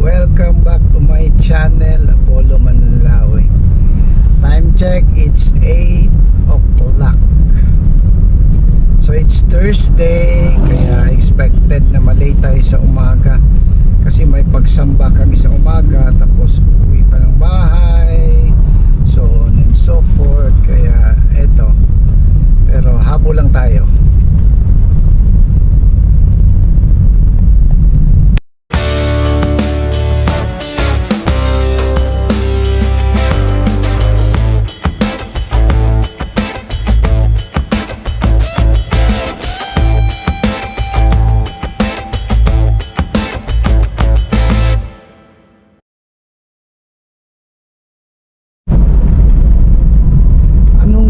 Welcome back to my channel, Apollo Manlawi. Time check, it's 8 o'clock. So it's Thursday, kaya expected na malate tayo sa umaga kasi may pagsamba kami sa umaga, tapos uwi pa ng bahay, so on and so forth. Kaya eto, pero habol lang tayo.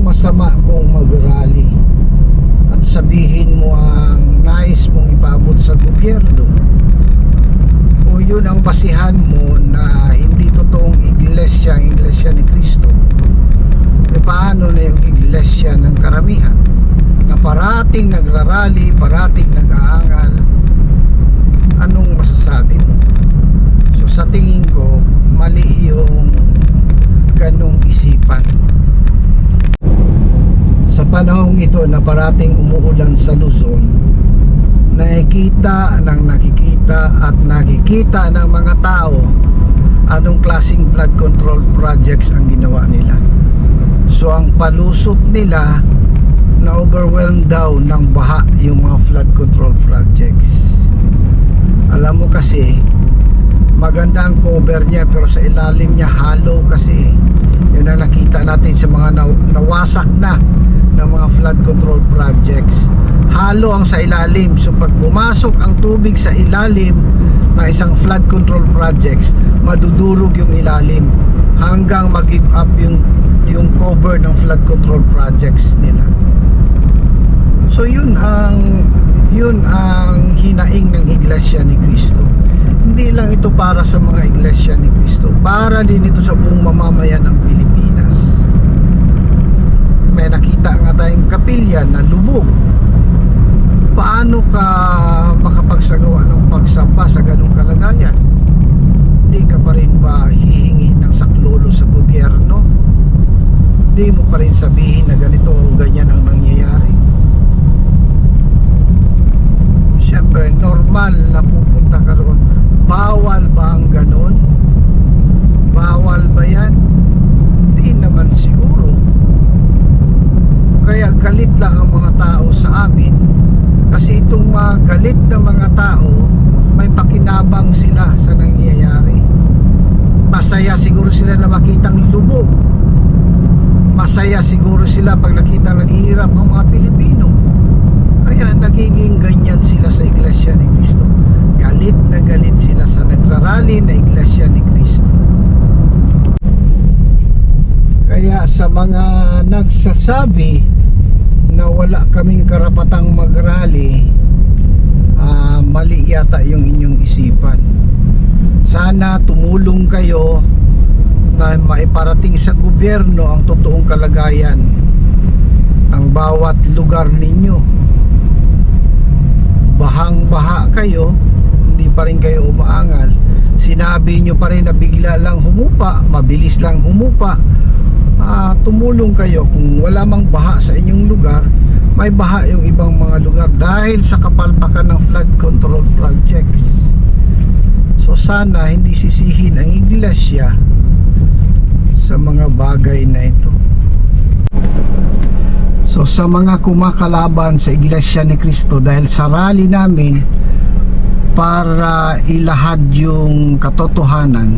Masama kung mag-rally at sabihin mo ang nais mong ipaabot sa gobyerno, o yun ang basihan mo na hindi totoong iglesia ni Cristo. E paano na yung iglesia ng karamihan na parating nagrarally, parating nag-aangal? Anong masasabi mo? So sa tingin ko, mali yung ganong isipan. Sa panahong ito na parating umuulan sa Luzon, nakikita at nakikita ng mga tao anong klaseng flood control projects ang ginawa nila. So ang palusot nila, na overwhelmed daw ng baha yung mga flood control projects. Alam mo kasi, maganda ang cover niya pero sa ilalim niya hollow kasi. Yun ang nakita natin sa mga nawasak na ng mga flood control projects. Halo ang sa ilalim, so pag pumasok ang tubig sa ilalim ng isang flood control projects, madudurog yung ilalim hanggang mag-give up yung cover ng flood control projects nila. So yun ang hinaing ng Iglesia ni Cristo. Hindi lang ito para sa mga Iglesia ni Cristo, para din ito sa buong mamamayan ng Pilipinas. May nakita nga tayong kapilya na lubog. Paano ka makapagsagawa ng pagsamba sa ganung kalagayan? Hindi ka pa rin ba hihingi ng saklolo sa gobyerno? Hindi mo pa rin sabihin na ganito o ganyan ang nangyayari? Siyempre, normal na pupunta ka roon. Bawal ba ang ganon? Bawal ba yan? Hindi naman siguro. Kaya galit lang ang mga tao sa amin, kasi itong mga galit na mga tao, may pakinabang sila sa nangyayari. Masaya siguro sila na makitang lubog. Masaya siguro sila pag nakita naghihirap ang mga Pilipino. Kaya nagiging ganyan sila sa Iglesia ni Cristo. Galit na galit sila sa nagrarally na Iglesia ni Cristo. Kaya sa mga nagsasabi na wala kaming karapatang mag-rally, mali yata yung inyong isipan. Sana tumulong kayo na maiparating sa gobyerno ang totoong kalagayan ng bawat lugar ninyo. Bahang-baha kayo, hindi pa rin kayo umaangal. Sinabi nyo pa rin na bigla lang humupa, mabilis lang humupa. Tumulong kayo. Kung wala mang baha sa inyong lugar, may baha yung ibang mga lugar dahil sa kapalpakan ng flood control projects. So sana hindi sisihin ang iglesia sa mga bagay na ito. So sa mga kumakalaban sa Iglesia ni Cristo, dahil sa rally namin para ilahad yung katotohanan,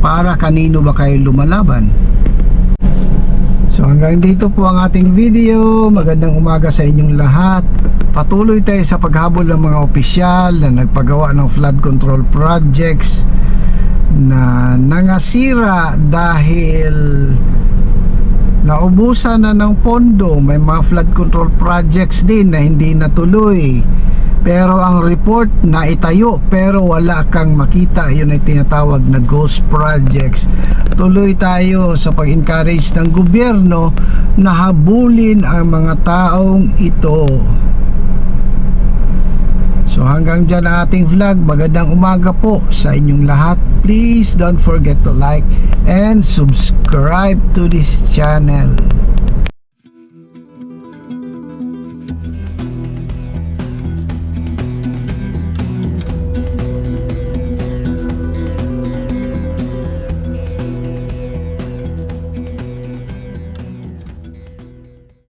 para kanino ba kayo lumalaban? So hanggang dito po ang ating video. Magandang umaga sa inyong lahat. Patuloy tayo sa paghabol ng mga opisyal na nagpagawa ng flood control projects na nangasira dahil naubusan na ng pondo. May mga flood control projects din na hindi natuloy, pero ang report na itayo pero wala kang makita, yun ay tinatawag na ghost projects. Tuloy tayo sa pag-encourage ng gobyerno na habulin ang mga taong ito. So So hanggang dyan ang ating vlog. Magandang umaga po sa inyong lahat. Please don't forget to like and subscribe to this channel.